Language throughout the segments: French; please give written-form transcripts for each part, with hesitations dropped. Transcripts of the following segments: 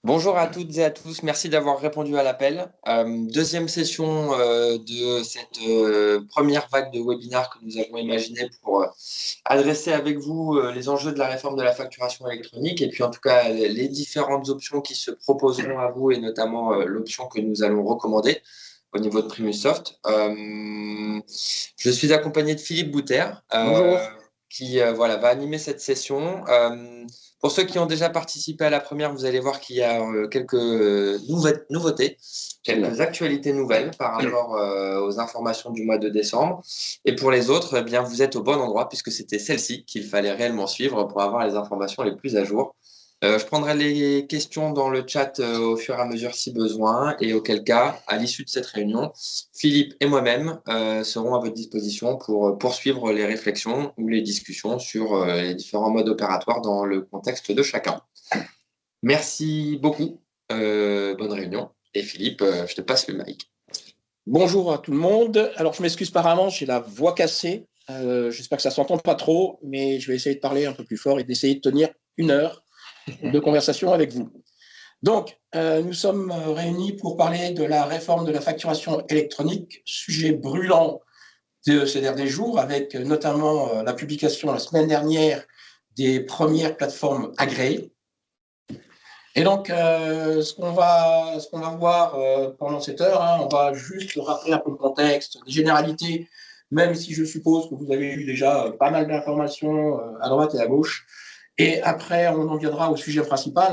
Bonjour à toutes et à tous, merci d'avoir répondu à l'appel. Deuxième session de cette première vague de webinaires que nous avons imaginé pour adresser avec vous les enjeux de la réforme de la facturation électronique et puis en tout cas les différentes options qui se proposeront à vous et notamment l'option que nous allons recommander au niveau de Primusoft. Je suis accompagné de Philippe Bouter Bonjour. qui voilà, va animer cette session. Pour ceux qui ont déjà participé à la première, vous allez voir qu'il y a quelques nouveautés, quelques actualités nouvelles par rapport aux informations du mois de décembre. Et pour les autres, eh bien, vous êtes au bon endroit puisque c'était celle-ci qu'il fallait réellement suivre pour avoir les informations les plus à jour. Je prendrai les questions dans le chat au fur et à mesure si besoin et auquel cas, à l'issue de cette réunion, Philippe et moi-même serons à votre disposition pour poursuivre les réflexions ou les discussions sur les différents modes opératoires dans le contexte de chacun. Merci beaucoup. Bonne réunion. Et Philippe, je te passe le mic. Bonjour à tout le monde. Alors, je m'excuse par avance, j'ai la voix cassée. J'espère que ça ne s'entend pas trop, mais je vais essayer de parler un peu plus fort et d'essayer de tenir 1 heure de conversation avec vous. Donc, nous sommes réunis pour parler de la réforme de la facturation électronique, sujet brûlant de ces derniers jours, avec notamment la publication la semaine dernière des premières plateformes agréées. Et donc, ce qu'on va voir pendant cette heure, on va juste rappeler un peu le contexte, les généralités, même si je suppose que vous avez eu déjà pas mal d'informations à droite et à gauche. Et après, on en viendra au sujet principal,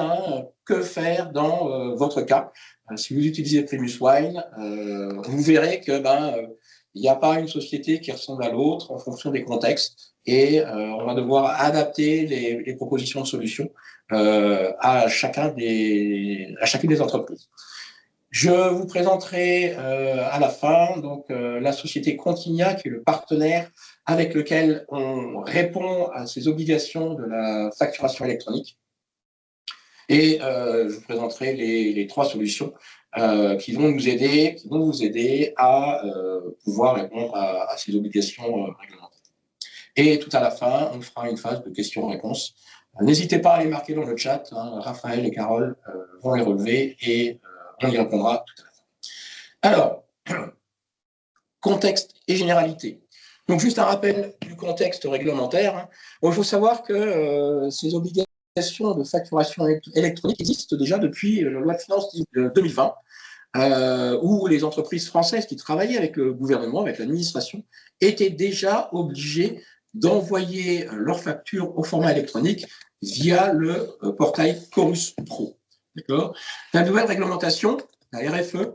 que faire dans votre cas. Si vous utilisez Primus Wine, vous verrez que il n'y a pas une société qui ressemble à l'autre en fonction des contextes. Et on va devoir adapter les propositions de solutions à chacune des entreprises. Je vous présenterai à la fin donc la société Continia, qui est le partenaire avec lequel on répond à ces obligations de la facturation électronique. Et je vous présenterai les 3 solutions qui vont vous aider à pouvoir répondre à ces obligations réglementaires. Et tout à la fin, on fera une phase de questions-réponses. N'hésitez pas à les marquer dans le chat. Raphaël et Carole vont les relever et on y répondra tout à la fin. Alors, contexte et généralité. Donc, juste un rappel du contexte réglementaire. Bon, il faut savoir que ces obligations de facturation électronique existent déjà depuis la loi de finances 2020, où les entreprises françaises qui travaillaient avec le gouvernement, avec l'administration, étaient déjà obligées d'envoyer leurs factures au format électronique via le portail Chorus Pro. La nouvelle réglementation, la RFE,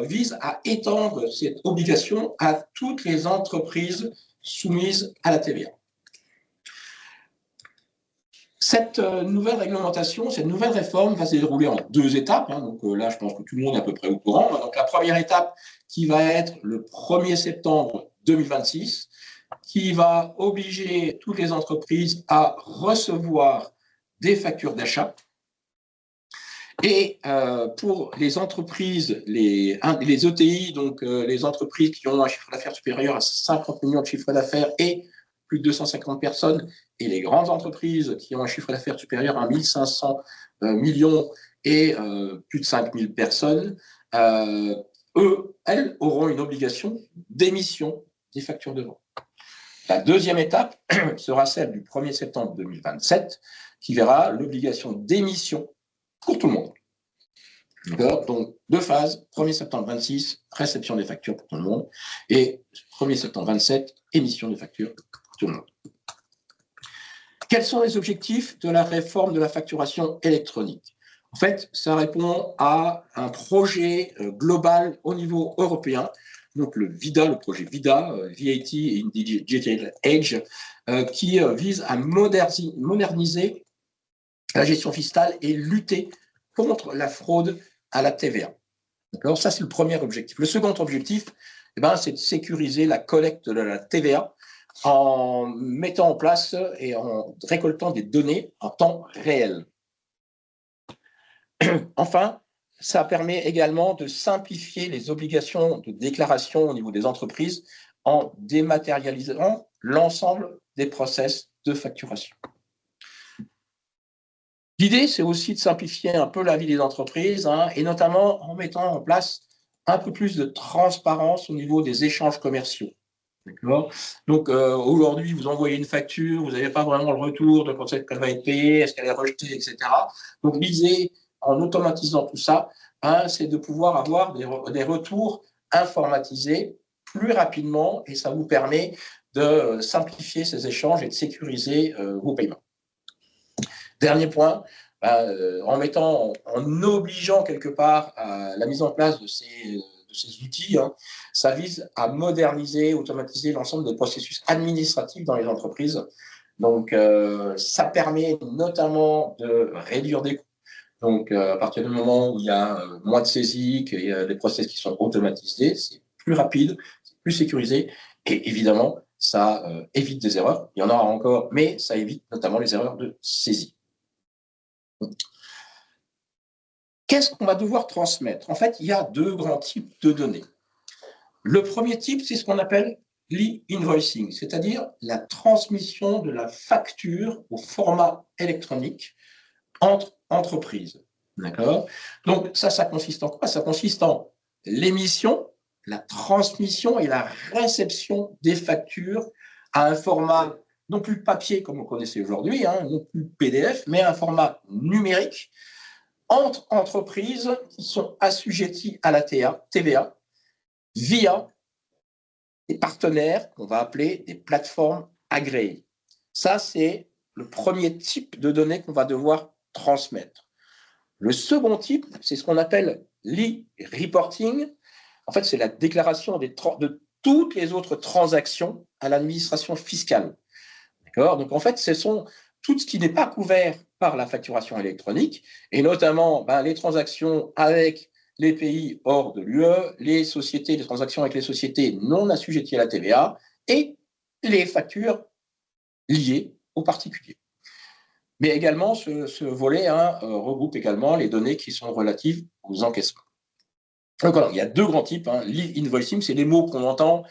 vise à étendre cette obligation à toutes les entreprises soumises à la TVA. Cette nouvelle réglementation, cette nouvelle réforme va se dérouler en 2 étapes. Donc là, je pense que tout le monde est à peu près au courant. Donc la première étape qui va être le 1er septembre 2026, qui va obliger toutes les entreprises à recevoir des factures d'achat. Et pour les entreprises, les ETI, donc les entreprises qui ont un chiffre d'affaires supérieur à 50 millions de chiffre d'affaires et plus de 250 personnes, et les grandes entreprises qui ont un chiffre d'affaires supérieur à 1500 millions et plus de 5000 personnes, elles auront une obligation d'émission des factures de vente. La deuxième étape sera celle du 1er septembre 2027, qui verra l'obligation d'émission pour tout le monde. Donc, 2 phases, 1er septembre 26, réception des factures pour tout le monde, et 1er septembre 27, émission des factures pour tout le monde. Quels sont les objectifs de la réforme de la facturation électronique? En fait, ça répond à un projet global au niveau européen, donc le VIDA, le projet VIDA, VAT in Digital Age, qui vise à moderniser la gestion fiscale et lutter contre la fraude à la TVA. Alors ça, c'est le premier objectif. Le second objectif, c'est de sécuriser la collecte de la TVA en mettant en place et en récoltant des données en temps réel. Enfin, ça permet également de simplifier les obligations de déclaration au niveau des entreprises en dématérialisant l'ensemble des process de facturation. L'idée, c'est aussi de simplifier un peu la vie des entreprises, hein, et notamment en mettant en place un peu plus de transparence au niveau des échanges commerciaux. D'accord. Donc, aujourd'hui, vous envoyez une facture, vous n'avez pas vraiment le retour de quand elle va être payée, est-ce qu'elle est rejetée, etc. Donc, l'idée, en automatisant tout ça, hein, c'est de pouvoir avoir des retours informatisés plus rapidement, et ça vous permet de simplifier ces échanges et de sécuriser vos paiements. Dernier point, en obligeant quelque part à la mise en place de ces outils, hein, ça vise à moderniser, automatiser l'ensemble des processus administratifs dans les entreprises. Donc, ça permet notamment de réduire des coûts. Donc, à partir du moment où il y a moins de saisies, qu'il y a des process qui sont automatisés, c'est plus rapide, c'est plus sécurisé, et évidemment, ça évite des erreurs. Il y en aura encore, mais ça évite notamment les erreurs de saisie. Qu'est-ce qu'on va devoir transmettre? En fait, il y a deux grands types de données. Le premier type, c'est ce qu'on appelle l'e-invoicing, c'est-à-dire la transmission de la facture au format électronique entre entreprises. D'accord? Donc, ça consiste en quoi? Ça consiste en l'émission, la transmission et la réception des factures à un format non plus papier comme on connaissait aujourd'hui, hein, non plus PDF, mais un format numérique entre entreprises qui sont assujetties à la TVA via des partenaires qu'on va appeler des plateformes agréées. Ça, c'est le premier type de données qu'on va devoir transmettre. Le second type, c'est ce qu'on appelle l'e-reporting. En fait, c'est la déclaration de toutes les autres transactions à l'administration fiscale. D'accord? Donc, en fait, ce sont tout ce qui n'est pas couvert par la facturation électronique, et notamment les transactions avec les pays hors de l'UE, les transactions avec les sociétés non assujetties à la TVA, et les factures liées aux particuliers. Mais également, ce volet regroupe également les données qui sont relatives aux encaissements. Donc voilà, il y a deux grands types. L'e-invoicing, c'est les mots qu'on entend,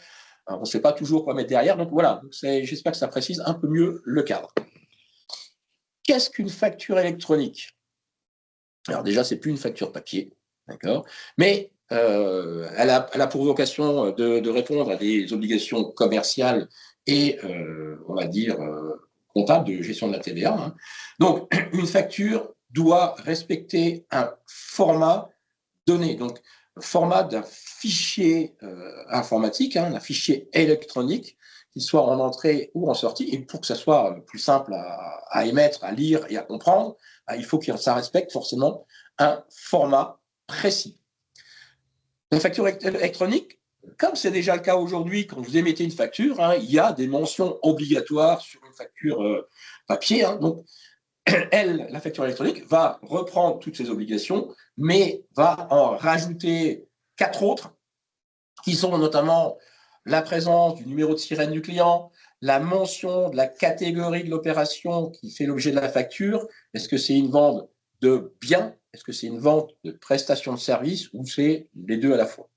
on ne sait pas toujours quoi mettre derrière. Donc voilà, j'espère que ça précise un peu mieux le cadre. Qu'est-ce qu'une facture électronique? Alors déjà, ce n'est plus une facture papier, d'accord, mais elle a pour vocation de répondre à des obligations commerciales et, on va dire, comptables de gestion de la TVA. Hein. Donc, une facture doit respecter un format donné, donc format d'un fichier informatique, d'un fichier électronique, qu'il soit en entrée ou en sortie, et pour que ça soit plus simple à émettre, à lire et à comprendre, il faut que ça respecte forcément un format précis. La facture électronique, comme c'est déjà le cas aujourd'hui, quand vous émettez une facture, il y a des mentions obligatoires sur une facture papier. Donc, la facture électronique va reprendre toutes ces obligations, mais va en rajouter 4 autres, qui sont notamment la présence du numéro de sirène du client, la mention de la catégorie de l'opération qui fait l'objet de la facture. Est-ce que c'est une vente de biens? Est-ce que c'est une vente de prestations de services? Ou c'est les deux à la fois?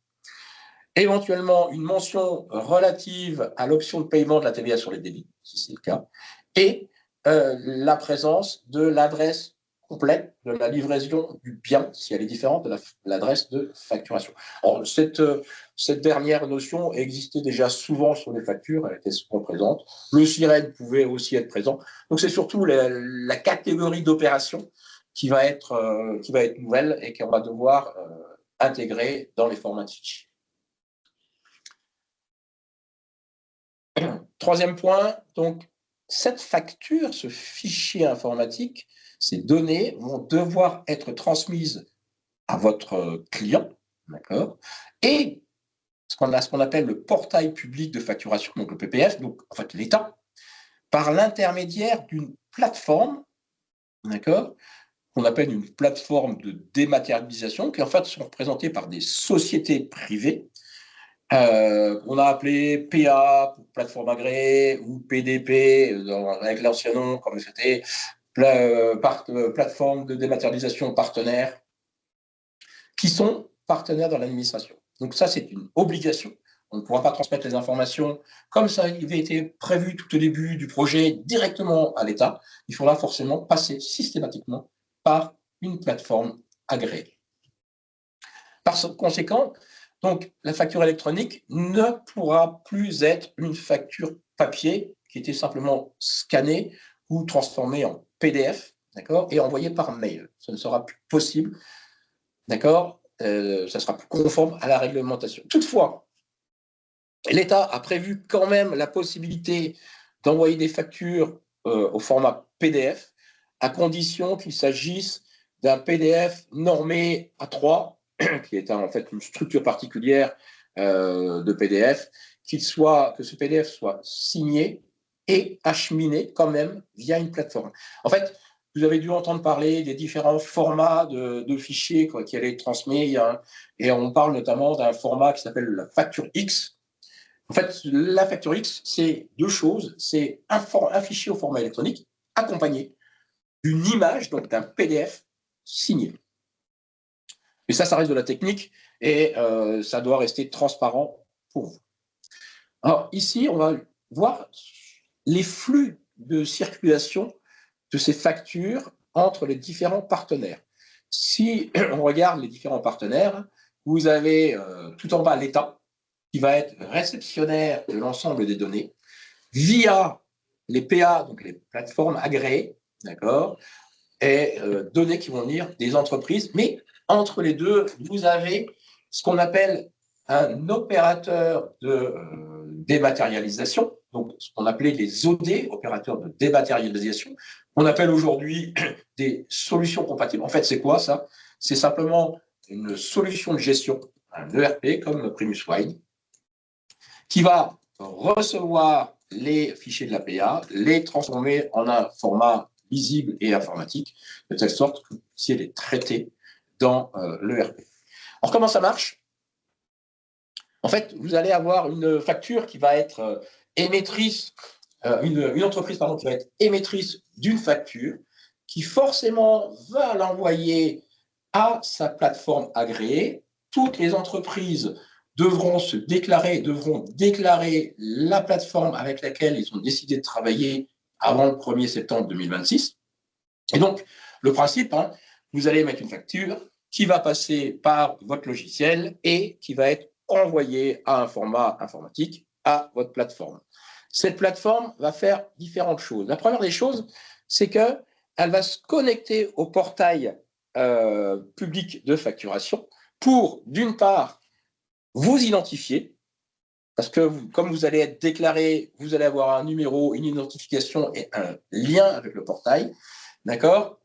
Éventuellement, une mention relative à l'option de paiement de la TVA sur les débits, si c'est le cas, et la présence de l'adresse complète de la livraison du bien, si elle est différente de l'adresse de facturation. Alors, cette dernière notion existait déjà souvent sur les factures, elle était souvent présente. Le sirène pouvait aussi être présent. Donc, c'est surtout la catégorie d'opération qui va être nouvelle et qu'on va devoir intégrer dans les formats de fichiers. Troisième point, donc, cette facture, ce fichier informatique, ces données vont devoir être transmises à votre client, d'accord, et ce qu'on appelle le portail public de facturation, donc le PPF, donc en fait l'État, par l'intermédiaire d'une plateforme, d'accord, qu'on appelle une plateforme de dématérialisation, qui en fait sont représentées par des sociétés privées. On a appelé PA, plateforme agréée, ou PDP, avec l'ancien nom, comme c'était, plateforme de dématérialisation partenaire, qui sont partenaires dans l'administration. Donc ça, c'est une obligation. On ne pourra pas transmettre les informations comme ça avait été prévu tout au début du projet directement à l'État. Il faudra forcément passer systématiquement par une plateforme agréée. Par conséquent, donc, la facture électronique ne pourra plus être une facture papier qui était simplement scannée ou transformée en PDF, d'accord, et envoyée par mail. Ce ne sera plus possible, d'accord, ça sera plus conforme à la réglementation. Toutefois, l'État a prévu quand même la possibilité d'envoyer des factures au format PDF, à condition qu'il s'agisse d'un PDF normé A3, qui est en fait une structure particulière de PDF, que ce PDF soit signé et acheminé quand même via une plateforme. En fait, vous avez dû entendre parler des différents formats de fichiers qui allaient être transmis, et on parle notamment d'un format qui s'appelle la facture X. En fait, la facture X, c'est deux choses. C'est un fichier au format électronique accompagné d'une image, donc d'un PDF signé. Mais ça reste de la technique et ça doit rester transparent pour vous. Alors ici, on va voir les flux de circulation de ces factures entre les différents partenaires. Si on regarde les différents partenaires, vous avez tout en bas l'État, qui va être réceptionnaire de l'ensemble des données, via les PA, donc les plateformes agréées, d'accord, et données qui vont venir des entreprises. Mais entre les deux, vous avez ce qu'on appelle un opérateur de dématérialisation, donc ce qu'on appelait les OD, opérateurs de dématérialisation, qu'on appelle aujourd'hui des solutions compatibles. En fait, c'est quoi ça? C'est simplement une solution de gestion, un ERP comme Primus Wine, qui va recevoir les fichiers de l'APA, les transformer en un format lisible et informatique, de telle sorte que si elle est traitée dans l'ERP. Alors, comment ça marche? En fait, vous allez avoir une facture qui va être émettrice, une entreprise pardon, qui va être émettrice d'une facture, qui forcément va l'envoyer à sa plateforme agréée. Toutes les entreprises devront déclarer la plateforme avec laquelle ils ont décidé de travailler avant le 1er septembre 2026. Et donc, le principe, vous allez mettre une facture qui va passer par votre logiciel et qui va être envoyée à un format informatique à votre plateforme. Cette plateforme va faire différentes choses. La première des choses, c'est qu'elle va se connecter au portail public de facturation pour, d'une part, vous identifier, parce que comme vous allez être déclaré, vous allez avoir un numéro, une identification et un lien avec le portail, d'accord?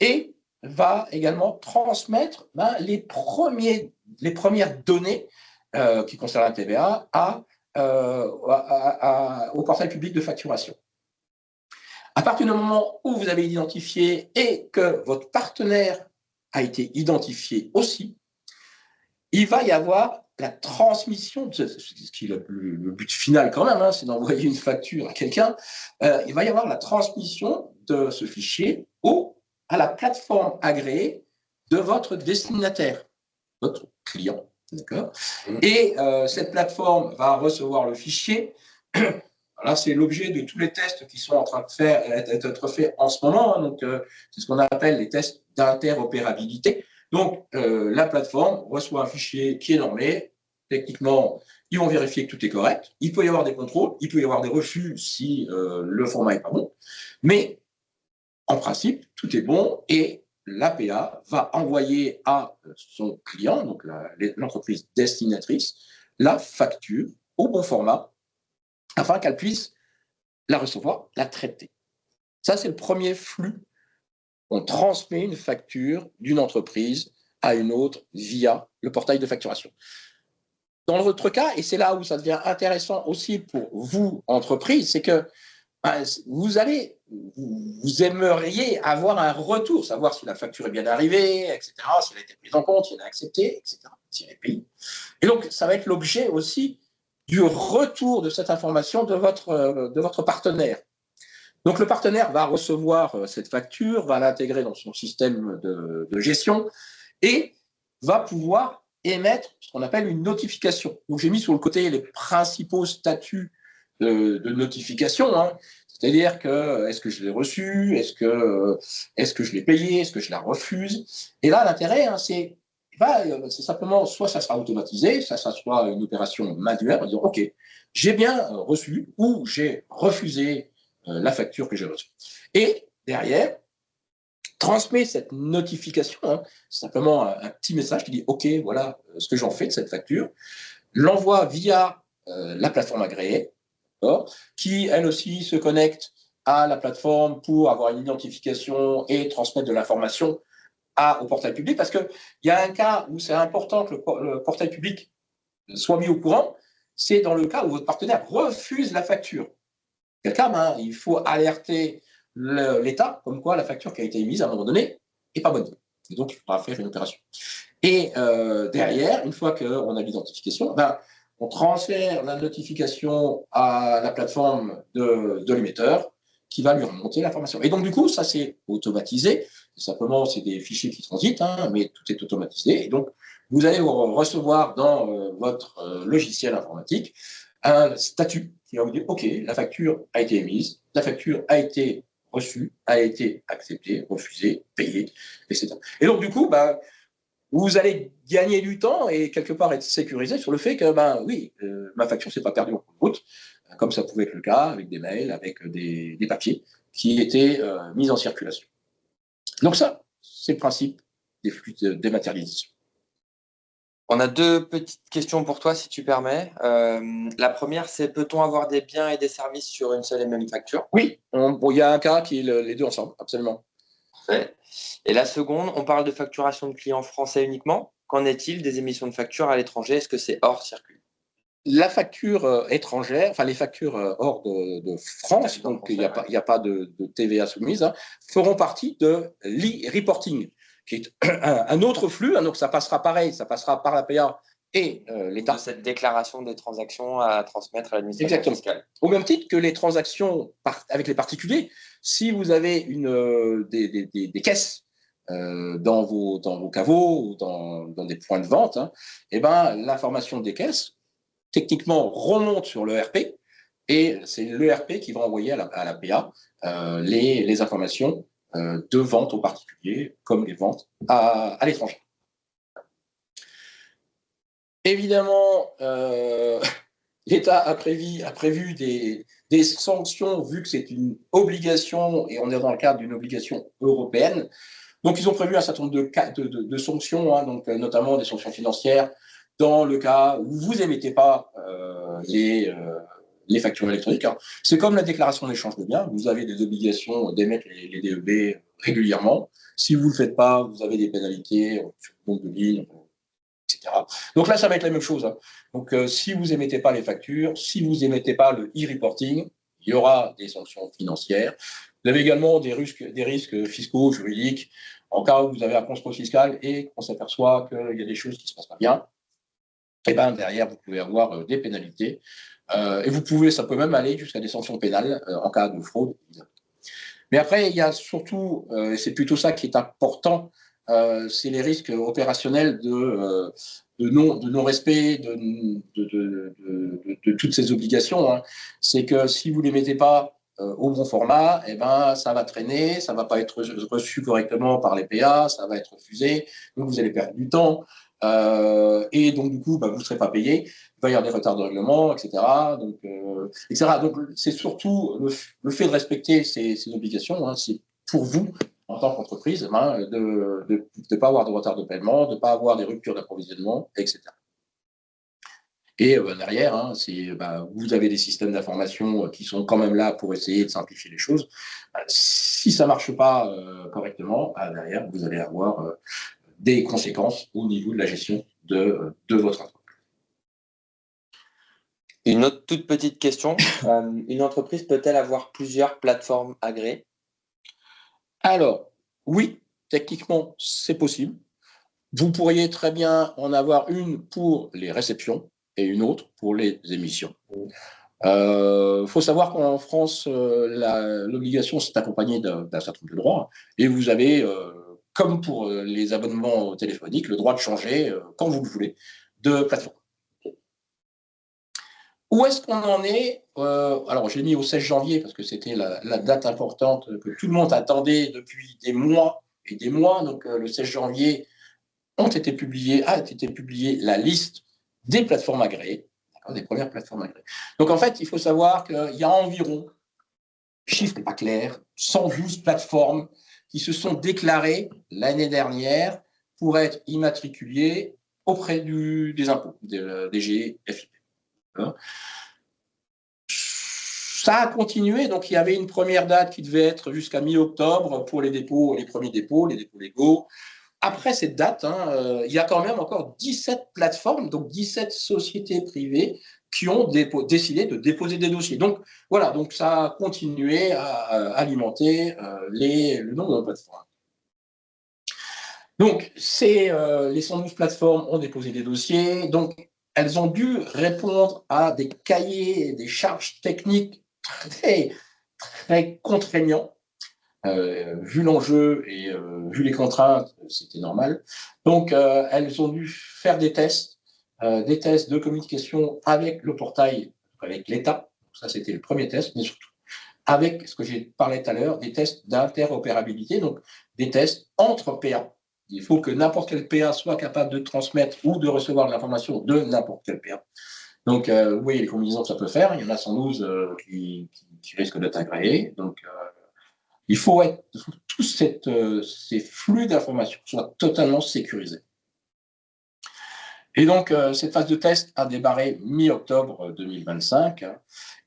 Et va également transmettre les premières données qui concernent la TVA au portail public de facturation. À partir du moment où vous avez identifié et que votre partenaire a été identifié aussi, il va y avoir la transmission, ce qui est le but final quand même, c'est d'envoyer une facture à quelqu'un, il va y avoir la transmission de ce fichier à la plateforme agréée de votre destinataire, votre client. D'accord. Et cette plateforme va recevoir le fichier. Là, c'est l'objet de tous les tests qui sont en train d'être faits en ce moment. Donc, c'est ce qu'on appelle les tests d'interopérabilité. Donc, la plateforme reçoit un fichier qui est normé. Techniquement, ils vont vérifier que tout est correct. Il peut y avoir des contrôles, il peut y avoir des refus si le format n'est pas bon. Mais en principe, tout est bon et l'APA va envoyer à son client, donc l'entreprise destinatrice, la facture au bon format afin qu'elle puisse la recevoir, la traiter. Ça, c'est le premier flux. On transmet une facture d'une entreprise à une autre via le portail de facturation. Dans votre cas, et c'est là où ça devient intéressant aussi pour vous, entreprise, c'est que vous aimeriez avoir un retour, savoir si la facture est bien arrivée, etc., si elle a été prise en compte, si elle a accepté, etc., si elle est payée. Et donc, ça va être l'objet aussi du retour de cette information de votre partenaire. Donc, le partenaire va recevoir cette facture, va l'intégrer dans son système de gestion et va pouvoir émettre ce qu'on appelle une notification. Donc, j'ai mis sur le côté les principaux statuts de notification, C'est-à-dire que est-ce que je l'ai reçu, est-ce que je l'ai payé, est-ce que je la refuse. Et là, l'intérêt, hein, c'est simplement, soit ça sera automatisé, ça soit une opération manuelle, en disant, OK, j'ai bien reçu ou j'ai refusé la facture que j'ai reçue. Et derrière, transmet cette notification, hein, simplement un petit message qui dit, OK, voilà ce que j'en fais de cette facture, l'envoie via la plateforme agréée, qui, elle aussi, se connecte à la plateforme pour avoir une identification et transmettre de l'information au portail public, parce qu'il y a un cas où c'est important que le portail public soit mis au courant, c'est dans le cas où votre partenaire refuse la facture. Quel cas, ben, il faut alerter l'État, comme quoi la facture qui a été émise à un moment donné n'est pas bonne. Et donc, il faudra faire une opération. Et derrière, une fois qu'on a l'identification, ben, on transfère la notification à la plateforme de l'émetteur qui va lui remonter l'information. Et donc, du coup, ça, c'est automatisé. Simplement, c'est des fichiers qui transitent, hein, mais tout est automatisé. Et donc, vous allez recevoir dans votre logiciel informatique un statut qui va vous dire, OK, la facture a été émise, la facture a été reçue, a été acceptée, refusée, payée, etc. Et donc, du coup, bah, vous allez gagner du temps et quelque part être sécurisé sur le fait que, ben oui, ma facture ne s'est pas perdue en cours de route, comme ça pouvait être le cas avec des mails, avec des papiers qui étaient mis en circulation. Donc ça, c'est le principe des flux de dématérialisation. On a deux petites questions pour toi, si tu permets. La première, c'est peut-on avoir des biens et des services sur une seule et même facture? Oui, il y a un cas qui est les deux ensemble, absolument. Parfait. Et la seconde, on parle de facturation de clients français uniquement. Qu'en est-il des émissions de factures à l'étranger? Est-ce que c'est hors circuit? La facture étrangère, enfin les factures hors de France, donc il n'y a pas de TVA soumise, hein, feront partie de l'e-reporting, qui est un autre flux, hein, donc ça passera pareil, ça passera par la PA et l'État. De cette déclaration des transactions à transmettre à l'administration fiscale. Au même titre que les transactions avec les particuliers, si vous avez des caisses dans vos caveaux ou dans des points de vente, hein, eh ben, l'information des caisses, techniquement, remonte sur l'ERP et c'est l'ERP qui va envoyer à la PA les informations de vente aux particuliers comme les ventes à l'étranger. Évidemment, l'État a prévu des sanctions vu que c'est une obligation et on est dans le cadre d'une obligation européenne. Donc, ils ont prévu un certain nombre de sanctions, hein, donc, notamment des sanctions financières dans le cas où vous n'émettez pas les factures électroniques. Hein. C'est comme la déclaration d'échange de biens. Vous avez des obligations d'émettre les DEB régulièrement. Si vous ne le faites pas, vous avez des pénalités sur le nombre de lignes, etc. Donc là, ça va être la même chose. Hein. Donc, si vous n'émettez pas les factures, si vous n'émettez pas le e-reporting, il y aura des sanctions financières. Vous avez également des risques fiscaux, juridiques, en cas où vous avez un contrôle fiscal et qu'on s'aperçoit qu'il y a des choses qui ne se passent pas bien. Et ben derrière, vous pouvez avoir des pénalités. Et ça peut même aller jusqu'à des sanctions pénales en cas de fraude. Mais après, il y a surtout, et c'est plutôt ça qui est important, c'est les risques opérationnels de non-respect de toutes ces obligations. Hein. C'est que si vous ne les mettez pas au bon format, eh ben, ça va traîner, ça ne va pas être reçu correctement par les PA, ça va être refusé, donc vous allez perdre du temps. Et donc, du coup, bah, vous ne serez pas payé. Il va y avoir des retards de règlement, etc. Donc, Donc c'est surtout le fait de respecter ces obligations. Hein, c'est pour vous, en tant qu'entreprise, hein, de ne pas avoir de retard de paiement, de ne pas avoir des ruptures d'approvisionnement, etc. Et derrière, hein, vous avez des systèmes d'information qui sont quand même là pour essayer de simplifier les choses. Si ça ne marche pas correctement, derrière, vous allez avoir des conséquences au niveau de la gestion de votre entreprise. Une autre toute petite question. Une entreprise peut-elle avoir plusieurs plateformes agréées? Alors, oui, techniquement, c'est possible. Vous pourriez très bien en avoir une pour les réceptions et une autre pour les émissions. Faut savoir qu'en France, l'obligation s'est accompagnée d'un certain nombre de droits. Et vous avez, comme pour les abonnements téléphoniques, le droit de changer, quand vous le voulez, de plateforme. Où est-ce qu'on en est? Alors, je l'ai mis au 16 janvier parce que c'était la date importante que tout le monde attendait depuis des mois et des mois. Donc, le 16 janvier, a été publiée la liste des plateformes agréées, des premières plateformes agréées. Donc, en fait, il faut savoir qu'il y a environ, chiffre n'est pas clair, 112 plateformes qui se sont déclarées l'année dernière pour être immatriculées auprès des impôts, des DGFiP. Ça a continué, donc il y avait une première date qui devait être jusqu'à mi-octobre pour les dépôts, les premiers dépôts, les dépôts légaux. Après cette date, il y a quand même encore 17 plateformes, donc 17 sociétés privées qui ont décidé de déposer des dossiers. Donc voilà, donc ça a continué à alimenter le nombre de plateformes. Donc les 112 plateformes ont déposé des dossiers, donc elles ont dû répondre à des cahiers, des charges techniques très, très contraignants. Vu l'enjeu et vu les contraintes, c'était normal. Donc, elles ont dû faire des tests de communication avec le portail, avec l'État. Ça, c'était le premier test, mais surtout avec ce que j'ai parlé tout à l'heure, des tests d'interopérabilité, donc des tests entre PA. Il faut que n'importe quel PA soit capable de transmettre ou de recevoir de l'information de n'importe quel PA. Donc, vous voyez les combinaisons que ça peut faire. Il y en a 112 qui risquent d'être agréés. Donc, il faut que tous ces flux d'informations soient totalement sécurisés. Et donc, cette phase de test a démarré mi-octobre 2025.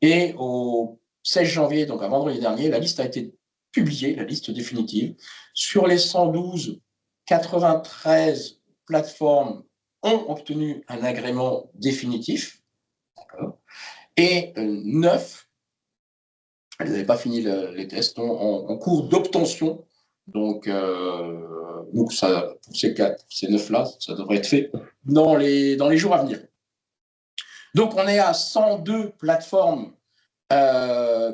Et au 16 janvier, donc à vendredi dernier, la liste a été publiée, la liste définitive. Sur les 112, 93 plateformes ont obtenu un agrément définitif. Et 9, elles n'avaient pas fini les tests, en cours d'obtention. Donc ça, pour ces 9-là, ça devrait être fait dans les jours à venir. Donc, on est à 102 plateformes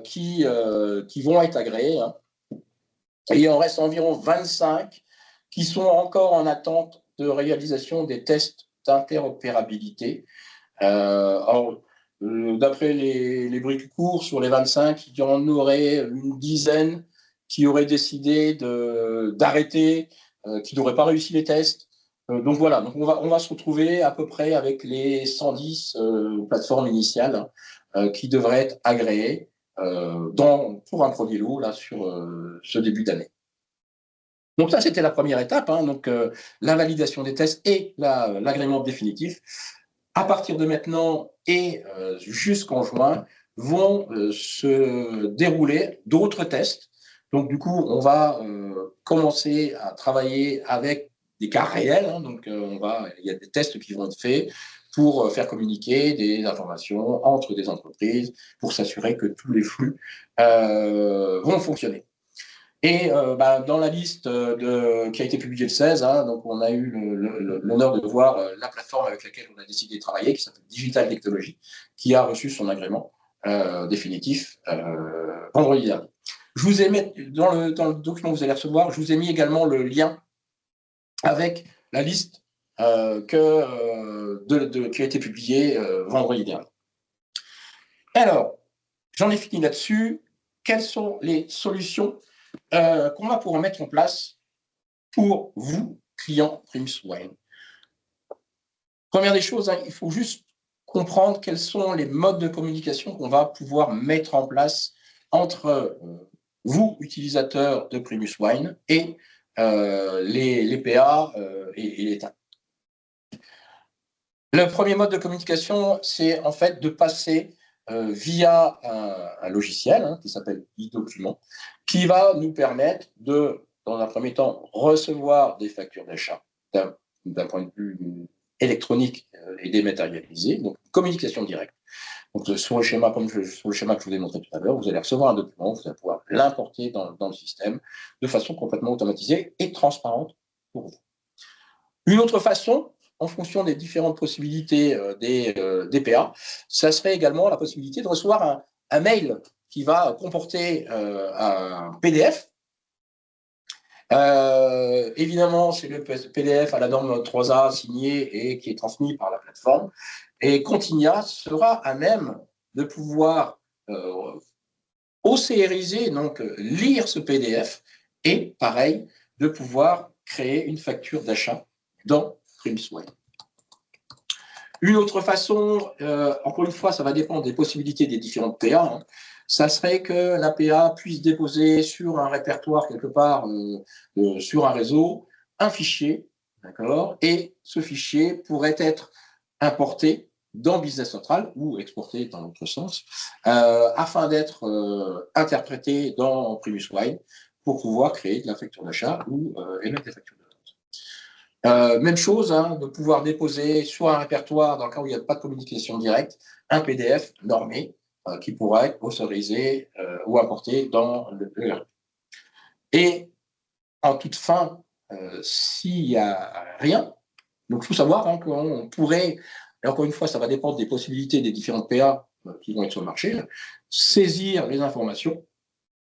qui vont être agréées. Hein. Et il en reste environ 25 qui sont encore en attente de réalisation des tests d'interopérabilité. D'après les bruits qui courent, sur les 25, il y en aurait une dizaine qui auraient décidé d'arrêter, qui n'auraient pas réussi les tests. Donc voilà, donc on va se retrouver à peu près avec les 110 plateformes initiales qui devraient être agréées pour un premier lot là, sur ce début d'année. Donc ça, c'était la première étape, hein, donc la validation des tests et l'agrément définitif. À partir de maintenant et jusqu'en juin, vont se dérouler d'autres tests. Donc, du coup, on va commencer à travailler avec des cas réels. Hein, donc, il y a des tests qui vont être faits pour faire communiquer des informations entre des entreprises pour s'assurer que tous les flux vont fonctionner. Et dans la liste qui a été publiée le 16, hein, donc on a eu l'honneur de voir la plateforme avec laquelle on a décidé de travailler, qui s'appelle Digital Technology, qui a reçu son agrément définitif vendredi dernier. Je vous ai mis, dans le document que vous allez recevoir, je vous ai mis également le lien avec la liste qui a été publiée vendredi dernier. Alors, j'en ai fini là-dessus. Quelles sont les solutions qu'on va pouvoir mettre en place pour vous, clients PrimusWine? Première des choses, hein, il faut juste comprendre quels sont les modes de communication qu'on va pouvoir mettre en place entre vous, utilisateurs de PrimusWine, et les PA et l'État. Le premier mode de communication, c'est en fait de passer via un logiciel qui s'appelle e-document, qui va nous permettre de, dans un premier temps, recevoir des factures d'achat d'un point de vue électronique et dématérialisé, donc communication directe. Donc, sur le schéma que je vous ai montré tout à l'heure, vous allez recevoir un document, vous allez pouvoir l'importer dans le système de façon complètement automatisée et transparente pour vous. Une autre façon, en fonction des différentes possibilités des PA, ça serait également la possibilité de recevoir un mail qui va comporter un PDF. Évidemment, c'est le PDF à la norme 3A signé et qui est transmis par la plateforme. Et Continia sera à même de pouvoir OCRiser, donc lire ce PDF, et pareil, de pouvoir créer une facture d'achat dans PrimusWine. Une autre façon, encore une fois, ça va dépendre des possibilités des différentes PA, hein, ça serait que la PA puisse déposer sur un répertoire quelque part, sur un réseau, un fichier, d'accord, et ce fichier pourrait être importé dans Business Central ou exporté dans l'autre sens, afin d'être interprété dans PrimusWine pour pouvoir créer de la facture d'achat ou émettre des factures de vente. Même chose, hein, de pouvoir déposer sur un répertoire, dans le cas où il n'y a pas de communication directe, un PDF normé qui pourra être autorisé ou importé dans le ERP. Et en toute fin, s'il n'y a rien, donc il faut savoir hein, qu'on pourrait, et encore une fois, ça va dépendre des possibilités des différentes PA qui vont être sur le marché, saisir les informations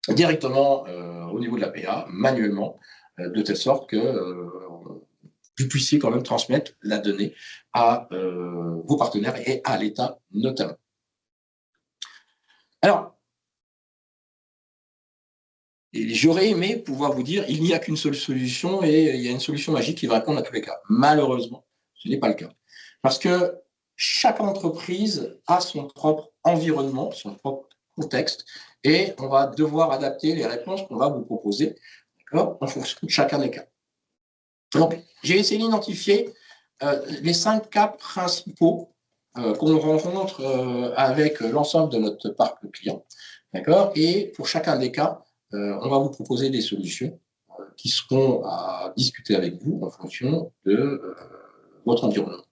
directement au niveau de la PA, manuellement, de telle sorte que vous puissiez quand même transmettre la donnée à vos partenaires et à l'État notamment. Alors, j'aurais aimé pouvoir vous dire il n'y a qu'une seule solution et il y a une solution magique qui va répondre à tous les cas. Malheureusement, ce n'est pas le cas. Parce que chaque entreprise a son propre environnement, son propre contexte, et on va devoir adapter les réponses qu'on va vous proposer en fonction de chacun des cas. Donc, j'ai essayé d'identifier les 5 cas principaux qu'on rencontre avec l'ensemble de notre parc client. D'accord ? Et pour chacun des cas, on va vous proposer des solutions qui seront à discuter avec vous en fonction de votre environnement.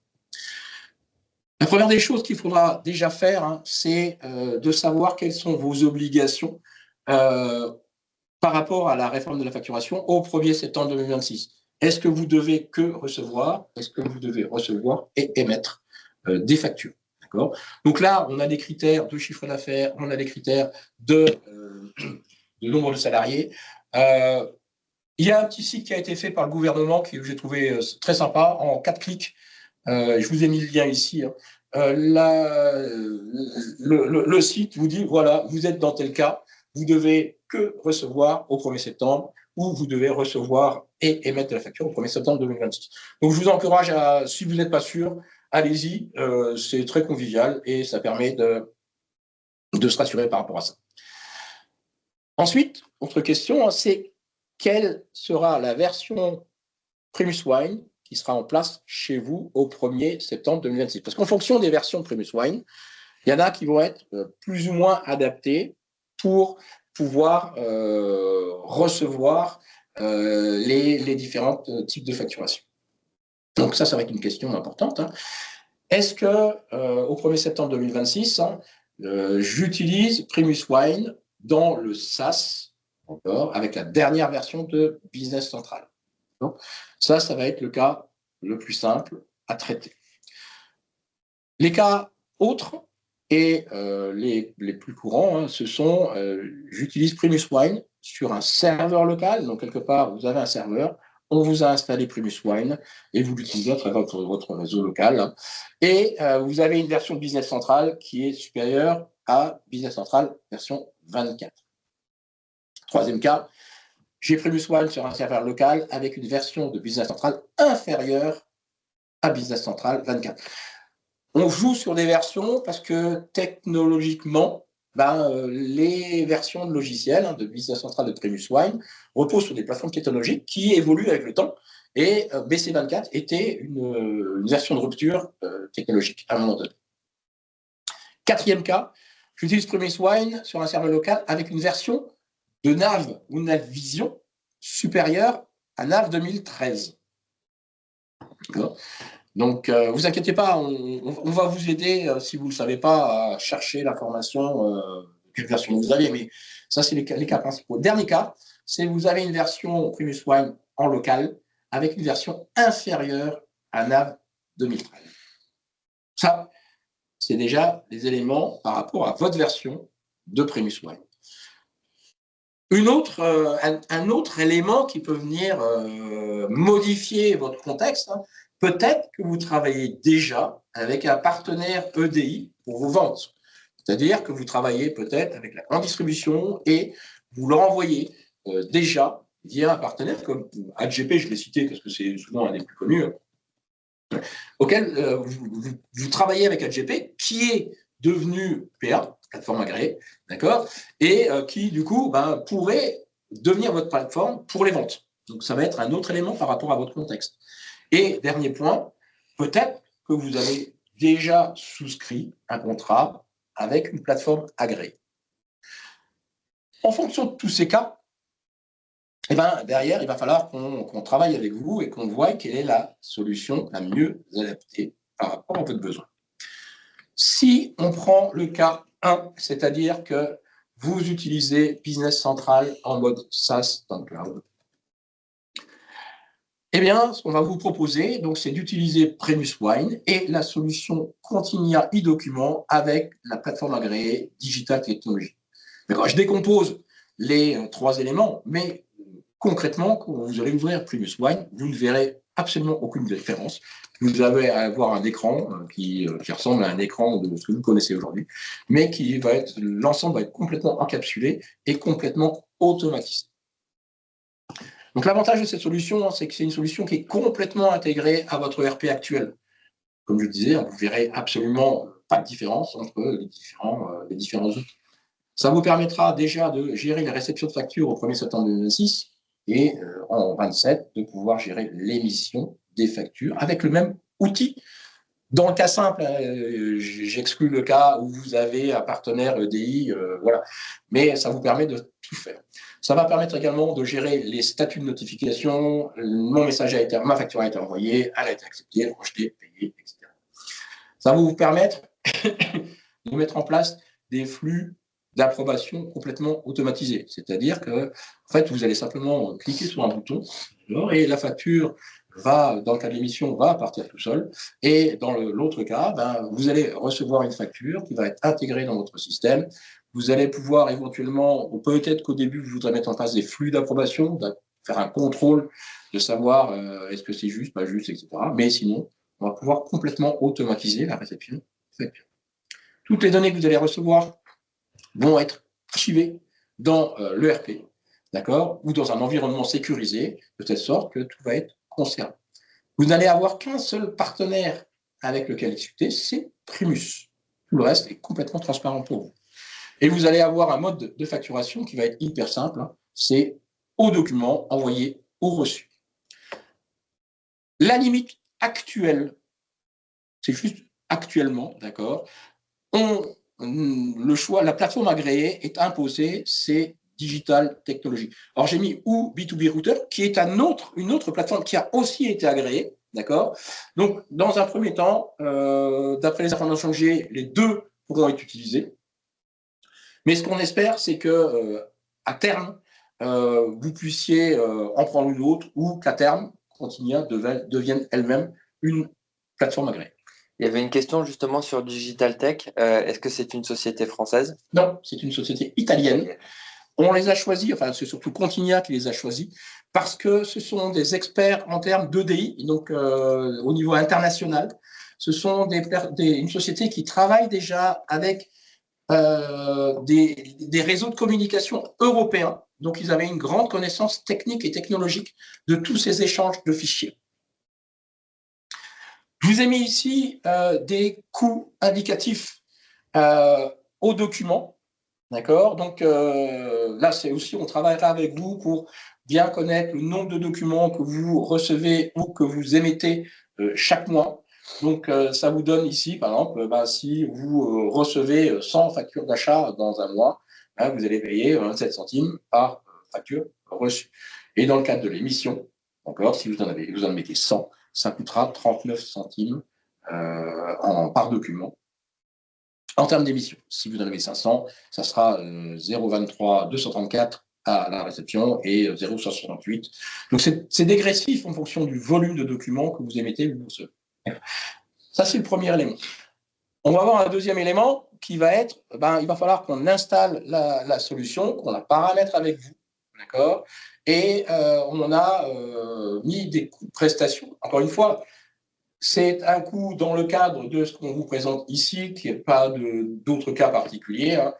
La première des choses qu'il faudra déjà faire, hein, c'est de savoir quelles sont vos obligations par rapport à la réforme de la facturation au 1er septembre 2026. Est-ce que vous devez que recevoir? Est-ce que vous devez recevoir et émettre des factures? D'accord. Donc là, on a des critères de chiffre d'affaires, on a des critères de nombre de salariés. Il y a un petit site qui a été fait par le gouvernement que j'ai trouvé très sympa, en 4 clics. Je vous ai mis le lien ici. Hein. Le site vous dit, voilà, vous êtes dans tel cas, vous devez que recevoir au 1er septembre ou vous devez recevoir et émettre la facture au 1er septembre 2026. Donc, je vous encourage à, si vous n'êtes pas sûr, allez-y, c'est très convivial et ça permet de se rassurer par rapport à ça. Ensuite, autre question, c'est quelle sera la version PrimusWine qui sera en place chez vous au 1er septembre 2026. Parce qu'en fonction des versions de PrimusWine, il y en a qui vont être plus ou moins adaptées pour pouvoir recevoir les différents types de facturation. Donc ça va être une question importante. Hein. Est-ce que au 1er septembre 2026, hein, j'utilise PrimusWine dans le SaaS, avec la dernière version de Business Central? Donc, ça va être le cas le plus simple à traiter. Les cas autres et les plus courants, hein, ce sont j'utilise PrimusWine sur un serveur local. Donc, quelque part, vous avez un serveur, on vous a installé PrimusWine et vous l'utilisez à travers votre réseau local. Hein, et vous avez une version de Business Central qui est supérieure à Business Central version 24. Troisième cas, j'ai PrimusWine sur un serveur local avec une version de Business Central inférieure à Business Central 24. On joue sur des versions parce que technologiquement, les versions de logiciels de Business Central de PrimusWine reposent sur des plateformes technologiques qui évoluent avec le temps. Et BC24 était une version de rupture technologique à un moment donné. Quatrième cas, j'utilise PrimusWine sur un serveur local avec une version de NAV ou NavVision supérieure à NAV 2013. Donc, vous inquiétez pas, on va vous aider, si vous ne le savez pas, à chercher l'information, quelle version vous avez, mais ça, c'est les cas principaux. Dernier cas, c'est vous avez une version PrimusWine en local avec une version inférieure à NAV 2013. Ça, c'est déjà des éléments par rapport à votre version de PrimusWine. Un autre élément qui peut venir modifier votre contexte, hein, peut-être que vous travaillez déjà avec un partenaire EDI pour vos ventes. C'est-à-dire que vous travaillez peut-être avec la grande distribution et vous leur envoyez déjà via un partenaire comme ADGP, je l'ai cité parce que c'est souvent un des plus connus, auquel vous travaillez avec ADGP, qui est devenu PA, plateforme agréée, d'accord, et qui, du coup, pourrait devenir votre plateforme pour les ventes. Donc, ça va être un autre élément par rapport à votre contexte. Et dernier point, peut-être que vous avez déjà souscrit un contrat avec une plateforme agréée. En fonction de tous ces cas, derrière, il va falloir qu'on travaille avec vous et qu'on voie quelle est la solution la mieux adaptée par rapport à votre besoin. Si on prend le cas 1, c'est-à-dire que vous utilisez Business Central en mode SaaS dans le cloud, ce qu'on va vous proposer, c'est d'utiliser Premise Wine et la solution Continia e-document avec la plateforme agréée Digital Technology. Je décompose les 3 éléments, mais concrètement, quand vous allez ouvrir Premise Wine, vous ne verrez absolument aucune différence. Vous allez avoir un écran qui ressemble à un écran de ce que vous connaissez aujourd'hui, mais l'ensemble va être complètement encapsulé et complètement automatisé. Donc l'avantage de cette solution, c'est que c'est une solution qui est complètement intégrée à votre ERP actuel. Comme je le disais, vous ne verrez absolument pas de différence entre les différents outils. Ça vous permettra déjà de gérer les réceptions de factures au 1er septembre 2026 et en 2027 de pouvoir gérer l'émission des factures avec le même outil. Dans le cas simple, j'exclus le cas où vous avez un partenaire EDI, voilà. Mais ça vous permet de tout faire. Ça va permettre également de gérer les statuts de notification. Ma facture a été envoyée, elle a été acceptée, rejetée, payée, etc. Ça va vous permettre de mettre en place des flux d'approbation complètement automatisés. C'est-à-dire que, vous allez simplement cliquer sur un bouton et la facture dans le cas de l'émission, va partir tout seul. Et dans l'autre cas, vous allez recevoir une facture qui va être intégrée dans votre système. Vous allez pouvoir éventuellement, ou peut-être qu'au début, vous voudrez mettre en place des flux d'approbation, faire un contrôle de savoir est-ce que c'est juste, pas juste, etc. Mais sinon, on va pouvoir complètement automatiser la réception de facture. Toutes les données que vous allez recevoir vont être archivées dans l'ERP, d'accord, ou dans un environnement sécurisé, de telle sorte que tout va être conservé. Vous n'allez avoir qu'un seul partenaire avec lequel discuter, c'est Primus. Tout le reste est complètement transparent pour vous. Et vous allez avoir un mode de facturation qui va être hyper simple, hein, c'est au document envoyé au reçu. La limite actuelle, c'est juste actuellement, d'accord, le choix, la plateforme agréée est imposée, c'est Digital Technology. Alors, j'ai mis ou B2B Router, qui est une autre plateforme qui a aussi été agréée, d'accord. Donc, dans un premier temps, d'après les informations que j'ai, les deux pourront être utilisés. Mais ce qu'on espère, c'est que à terme, vous puissiez en prendre une autre ou qu'à terme, Continia devienne elle-même une plateforme agréée. Il y avait une question justement sur Digital Tech. Est-ce que c'est une société française? Non, c'est une société italienne. Okay. On les a choisis, c'est surtout Continia qui les a choisis, parce que ce sont des experts en termes d'EDI, donc au niveau international. Ce sont une société qui travaille déjà avec des réseaux de communication européens. Donc, ils avaient une grande connaissance technique et technologique de tous ces échanges de fichiers. Je vous ai mis ici des coûts indicatifs aux documents. D'accord. Donc, là, c'est aussi, on travaillera avec vous pour bien connaître le nombre de documents que vous recevez ou que vous émettez chaque mois. Donc, ça vous donne ici, par exemple, si vous recevez 100 factures d'achat dans un mois, vous allez payer 27 centimes par facture reçue. Et dans le cadre de l'émission, encore, si vous en mettez 100, ça coûtera 39 centimes par document. En termes d'émission, si vous en avez 500, ça sera 0,23 234 à la réception et 0,68. Donc, c'est dégressif en fonction du volume de documents que vous émettez ou vous recevez. Ça, c'est le premier élément. On va avoir un deuxième élément qui va être, il va falloir qu'on installe la solution, qu'on la paramètre avec vous, d'accord? Et on a mis des coûts de prestation. Encore une fois, c'est un coût dans le cadre de ce qu'on vous présente ici, qui n'est pas d'autres cas particuliers. Hein.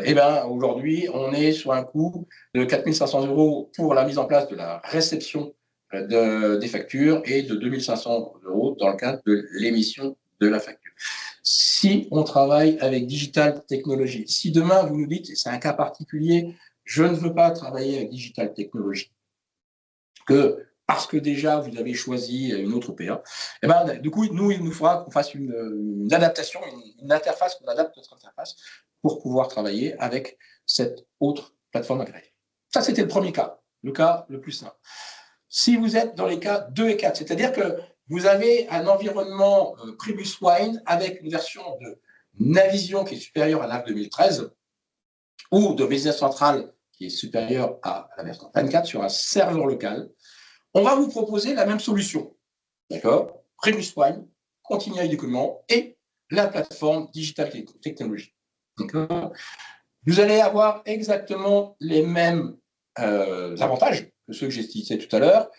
Et ben aujourd'hui, on est sur un coût de 4 500 € pour la mise en place de la réception des factures et de 2 500 € dans le cadre de l'émission de la facture. Si on travaille avec Digital Technologies, si demain vous nous dites, et c'est un cas particulier, je ne veux pas travailler avec Digital Technologies, parce que déjà vous avez choisi une autre OPA, et ben, du coup, nous, il nous faudra qu'on fasse une adaptation, une interface, qu'on adapte notre interface pour pouvoir travailler avec cette autre plateforme agréée. Ça, c'était le premier cas, le cas le plus simple. Si vous êtes dans les cas 2 et 4, c'est-à-dire que vous avez un environnement Primus Wine avec une version de Navision qui est supérieure à NAV 2013 ou de Business Central qui est supérieure à la version 24 sur un serveur local, on va vous proposer la même solution. D'accord? Primus Wine, Continuous Document et la plateforme Digital Technologies. D'accord? Vous allez avoir exactement les mêmes avantages que ceux que j'ai cités tout à l'heure.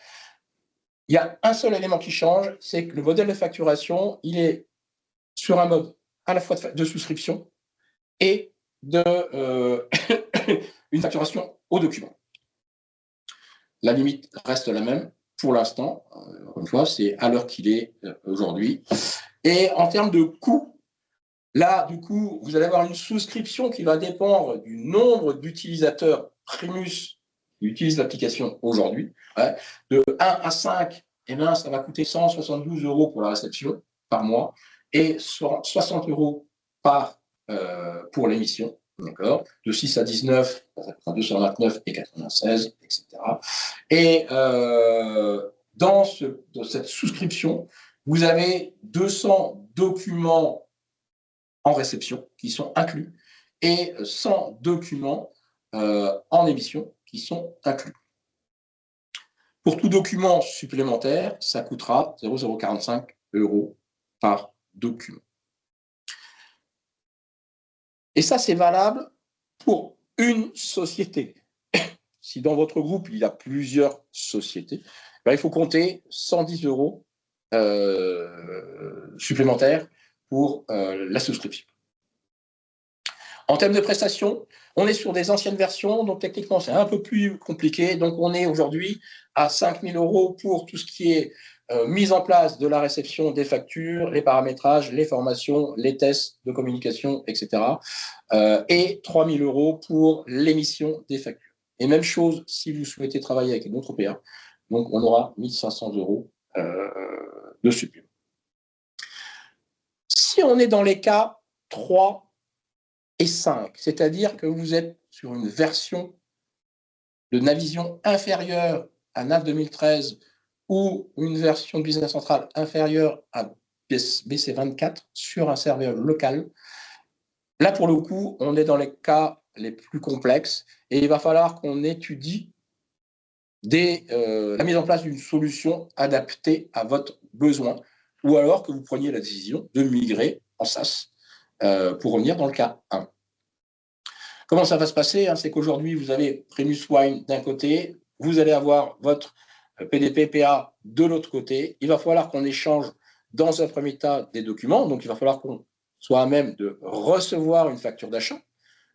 Il y a un seul élément qui change, c'est que le modèle de facturation, il est sur un mode à la fois de souscription et de une facturation au document. La limite reste la même pour l'instant. Encore une fois, c'est à l'heure qu'il est aujourd'hui. Et en termes de coût, là, du coup, vous allez avoir une souscription qui va dépendre du nombre d'utilisateurs Primus qui utilisent l'application aujourd'hui. Ouais. De 1 à 5, eh bien, ça va coûter 172 € pour la réception par mois et 60 € pour l'émission. D'accord. De 6 à 19, ça coûtera 229 et 96, etc. Et dans cette souscription, vous avez 200 documents en réception qui sont inclus et 100 documents en émission qui sont inclus. Pour tout document supplémentaire, ça coûtera 0,045 € par document. Et ça, c'est valable pour une société. Si dans votre groupe, il y a plusieurs sociétés, ben, il faut compter 110 € supplémentaires pour la souscription. En termes de prestations, on est sur des anciennes versions, donc techniquement, c'est un peu plus compliqué. Donc, on est aujourd'hui à 5 000 € pour tout ce qui est mise en place de la réception des factures, les paramétrages, les formations, les tests de communication, etc. Et 3 000 € pour l'émission des factures. Et même chose si vous souhaitez travailler avec une autre OPA. Donc, on aura 1 500 € de supplément. Si on est dans les cas 3 et 5, c'est-à-dire que vous êtes sur une version de Navision inférieure à NAV 2013 ou une version de Business Central inférieure à BC24 sur un serveur local, là, pour le coup, on est dans les cas les plus complexes et il va falloir qu'on étudie la mise en place d'une solution adaptée à votre besoin ou alors que vous preniez la décision de migrer en SaaS pour revenir dans le cas 1. Comment ça va se passer, hein? C'est qu'aujourd'hui, vous avez Primus Wine d'un côté, vous allez avoir votre PDP-PA de l'autre côté. Il va falloir qu'on échange dans un premier temps des documents, donc il va falloir qu'on soit à même de recevoir une facture d'achat,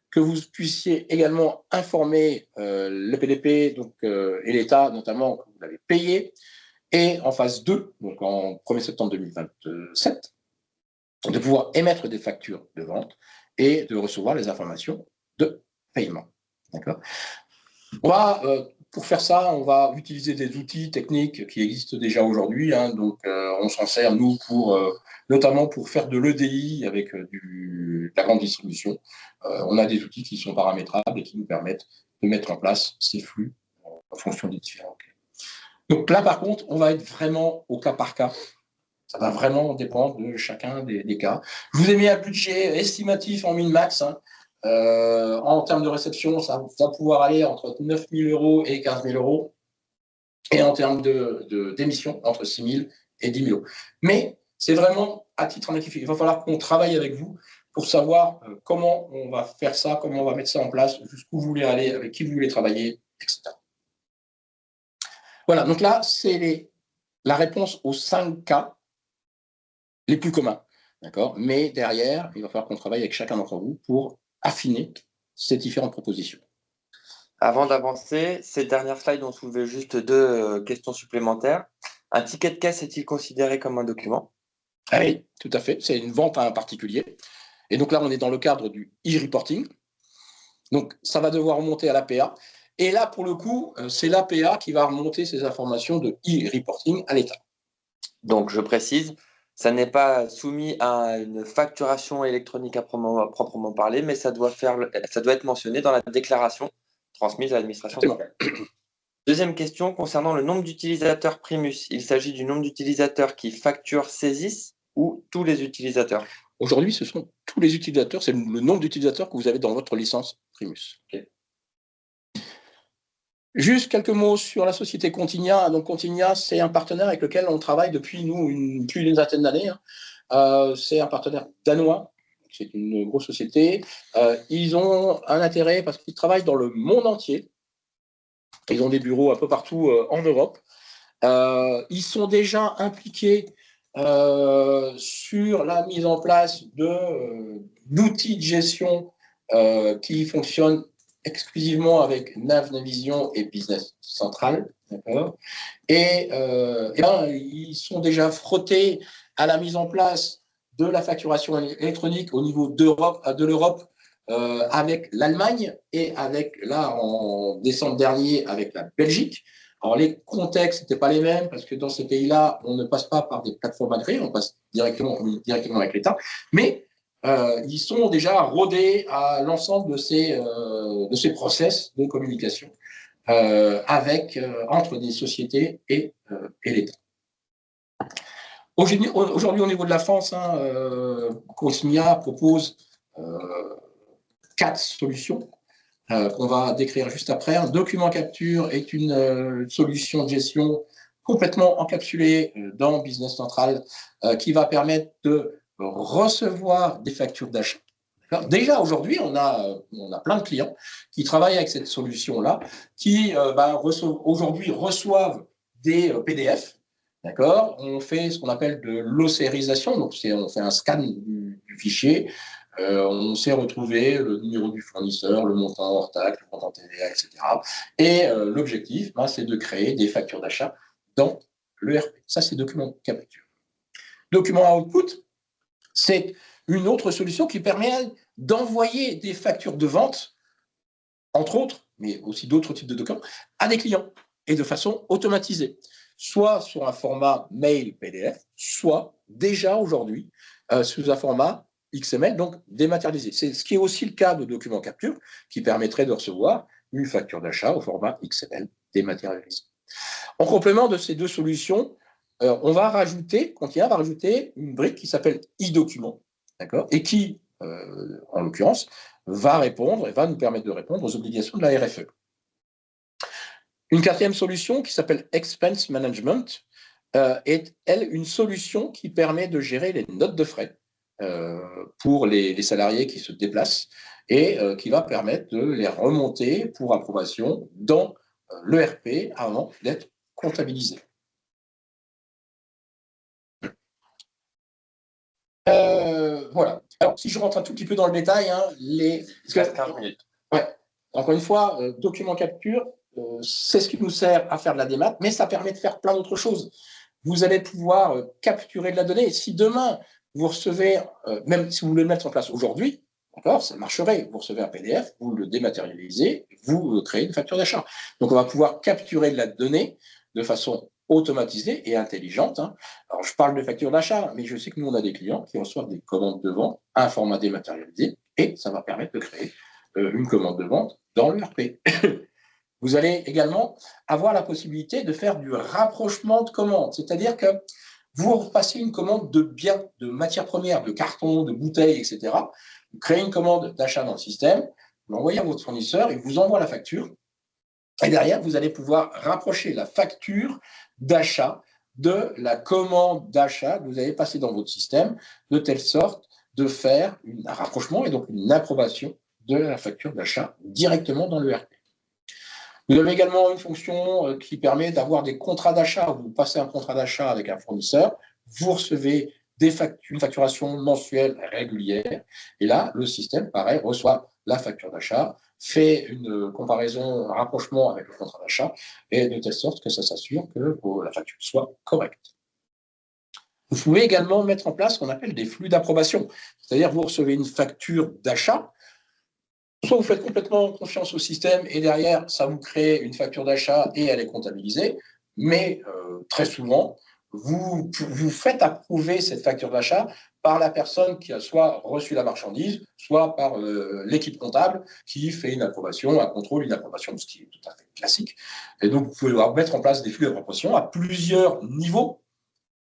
que vous puissiez également informer le PDP donc, et l'État, notamment, que vous l'avez payé, et en phase 2, donc en 1er septembre 2027, de pouvoir émettre des factures de vente et de recevoir les informations de paiement. D'accord. Pour faire ça, on va utiliser des outils techniques qui existent déjà aujourd'hui. Hein, donc, on s'en sert, nous, notamment pour faire de l'EDI avec la grande distribution. On a des outils qui sont paramétrables et qui nous permettent de mettre en place ces flux en fonction des différents cas. Donc là, par contre, on va être vraiment au cas par cas. Ça va vraiment dépendre de chacun des cas. Je vous ai mis un budget estimatif en min-max. Hein. En termes de réception, ça va pouvoir aller entre 9 000 € et 15 000 €. Et en termes d'émissions, entre 6 000 et 10 000 €. Mais c'est vraiment à titre indicatif. Il va falloir qu'on travaille avec vous pour savoir comment on va faire ça, comment on va mettre ça en place, jusqu'où vous voulez aller, avec qui vous voulez travailler, etc. Voilà, donc là, c'est la réponse aux 5 cas les plus communs. D'accord. Mais derrière, il va falloir qu'on travaille avec chacun d'entre vous pour affiner ces différentes propositions. Avant d'avancer, ces dernières slides ont soulevé juste 2 questions supplémentaires. Un ticket de caisse est-il considéré comme un document? Ah oui, tout à fait. C'est une vente à un particulier. Et donc là, on est dans le cadre du e-reporting. Donc, ça va devoir remonter à l'APA. Et là, pour le coup, c'est l'APA qui va remonter ces informations de e-reporting à l'État. Donc, je précise, ça n'est pas soumis à une facturation électronique à proprement parler, mais ça doit être mentionné dans la déclaration transmise à l'administration centrale. Deuxième question concernant le nombre d'utilisateurs Primus. Il s'agit du nombre d'utilisateurs qui facturent Saisys ou tous les utilisateurs? Aujourd'hui, ce sont tous les utilisateurs, c'est le nombre d'utilisateurs que vous avez dans votre licence Primus. Okay. Juste quelques mots sur la société Continia. Donc Continia, c'est un partenaire avec lequel on travaille depuis plus d'une vingtaine d'années. C'est un partenaire danois. C'est une grosse société. Ils ont un intérêt parce qu'ils travaillent dans le monde entier. Ils ont des bureaux un peu partout en Europe. Ils sont déjà impliqués sur la mise en place d'outils de gestion qui fonctionnent exclusivement avec Navision et Business Central. Et ils sont déjà frottés à la mise en place de la facturation électronique au niveau de l'Europe avec l'Allemagne et là, en décembre dernier, avec la Belgique. Alors, les contextes n'étaient pas les mêmes parce que dans ces pays-là, on ne passe pas par des plateformes agréées, on passe directement avec l'État. Mais ils sont déjà rodés à l'ensemble de ces process de communication entre des sociétés et l'État. Aujourd'hui, au niveau de la France, Consigna propose 4 solutions qu'on va décrire juste après. Un document capture est une solution de gestion complètement encapsulée dans Business Central qui va permettre de recevoir des factures d'achat. Déjà aujourd'hui, on a plein de clients qui travaillent avec cette solution-là, qui aujourd'hui reçoivent des PDF. D'accord. On fait ce qu'on appelle de l'océrisation, donc on fait un scan du fichier. On sait retrouver le numéro du fournisseur, le montant hors taxe, le montant TVA, etc. Et l'objectif, c'est de créer des factures d'achat dans l'ERP. Ça, c'est document capture. Document output, c'est une autre solution qui permet d'envoyer des factures de vente, entre autres, mais aussi d'autres types de documents, à des clients et de façon automatisée, soit sur un format mail PDF, soit déjà aujourd'hui sous un format XML, donc dématérialisé. C'est ce qui est aussi le cas de document capture, qui permettrait de recevoir une facture d'achat au format XML dématérialisé. En complément de ces 2 solutions, Continia va rajouter une brique qui s'appelle e-document, d'accord, et qui, en l'occurrence, va nous permettre de répondre aux obligations de la RFE. Une 4e solution qui s'appelle Expense Management est, elle, une solution qui permet de gérer les notes de frais pour les salariés qui se déplacent et qui va permettre de les remonter pour approbation dans l'ERP avant d'être comptabilisé. Voilà. Alors, si je rentre un tout petit peu dans le détail, 15 minutes. Ouais. Encore une fois, document capture, c'est ce qui nous sert à faire de la démat, mais ça permet de faire plein d'autres choses. Vous allez pouvoir capturer de la donnée. Si demain, vous recevez, même si vous voulez le mettre en place aujourd'hui, d'accord, ça marcherait. Vous recevez un PDF, vous le dématérialisez, vous créez une facture d'achat. Donc, on va pouvoir capturer de la donnée de façon automatisée et intelligente. Alors, je parle de facture d'achat, mais je sais que nous, on a des clients qui reçoivent des commandes de vente à un format dématérialisé et ça va permettre de créer une commande de vente dans l'ERP. Vous allez également avoir la possibilité de faire du rapprochement de commandes, c'est-à-dire que vous passez une commande de biens, de matières premières, de cartons, de bouteilles, etc. Vous créez une commande d'achat dans le système, vous l'envoyez à votre fournisseur, il vous envoie la facture, et derrière, vous allez pouvoir rapprocher la facture d'achat de la commande d'achat que vous avez passée dans votre système, de telle sorte de faire un rapprochement et donc une approbation de la facture d'achat directement dans l'ERP. Vous avez également une fonction qui permet d'avoir des contrats d'achat. Vous passez un contrat d'achat avec un fournisseur, vous recevez une facturation mensuelle régulière, et là, le système, pareil, reçoit la facture d'achat, fait une comparaison, un rapprochement avec le contrat d'achat, et de telle sorte que ça s'assure que la facture soit correcte. Vous pouvez également mettre en place ce qu'on appelle des flux d'approbation, c'est-à-dire vous recevez une facture d'achat, soit vous faites complètement confiance au système et derrière, ça vous crée une facture d'achat et elle est comptabilisée, mais très souvent, vous faites approuver cette facture d'achat par la personne qui a soit reçu la marchandise, soit par l'équipe comptable qui fait une approbation, un contrôle, une approbation, ce qui est tout à fait classique. Et donc, vous pouvez mettre en place des flux d'approbation à plusieurs niveaux,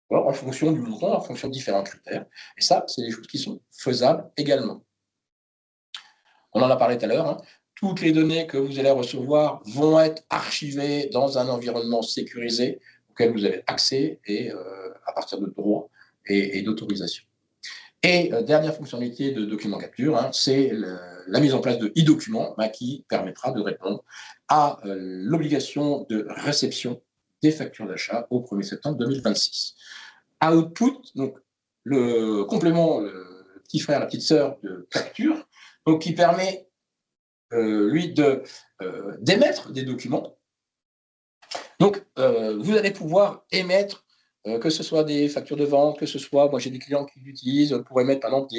en fonction du montant, en fonction de différents critères. Et ça, c'est des choses qui sont faisables également. On en a parlé tout à l'heure, hein. Toutes les données que vous allez recevoir vont être archivées dans un environnement sécurisé auquel vous avez accès et à partir de droits et d'autorisation. Et dernière fonctionnalité de document capture, hein, c'est la mise en place de e-documents qui permettra de répondre à l'obligation de réception des factures d'achat au 1er septembre 2026. Output, donc le complément, le petit frère, la petite sœur de capture, donc qui permet, lui, d'émettre des documents. Donc, vous allez pouvoir émettre, que ce soit des factures de vente, que ce soit, moi j'ai des clients qui l'utilisent pour émettre, par exemple,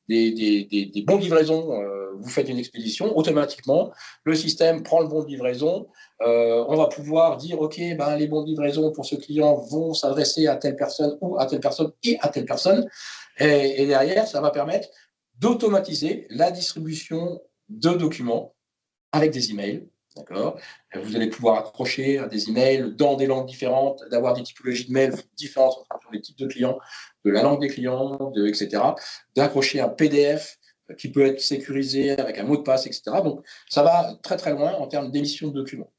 des bons de livraison. Vous faites une expédition, automatiquement, le système prend le bon de livraison. On va pouvoir dire, OK, ben, les bons de livraison pour ce client vont s'adresser à telle personne ou à telle personne et à telle personne. Et derrière, ça va permettre d'automatiser la distribution de documents avec des emails. D'accord. Vous allez pouvoir accrocher à des emails dans des langues différentes, d'avoir des typologies de mails différentes en fonction des types de clients, de la langue des clients, etc. D'accrocher un PDF qui peut être sécurisé avec un mot de passe, etc. Donc, ça va très, très loin en termes d'émission de documents.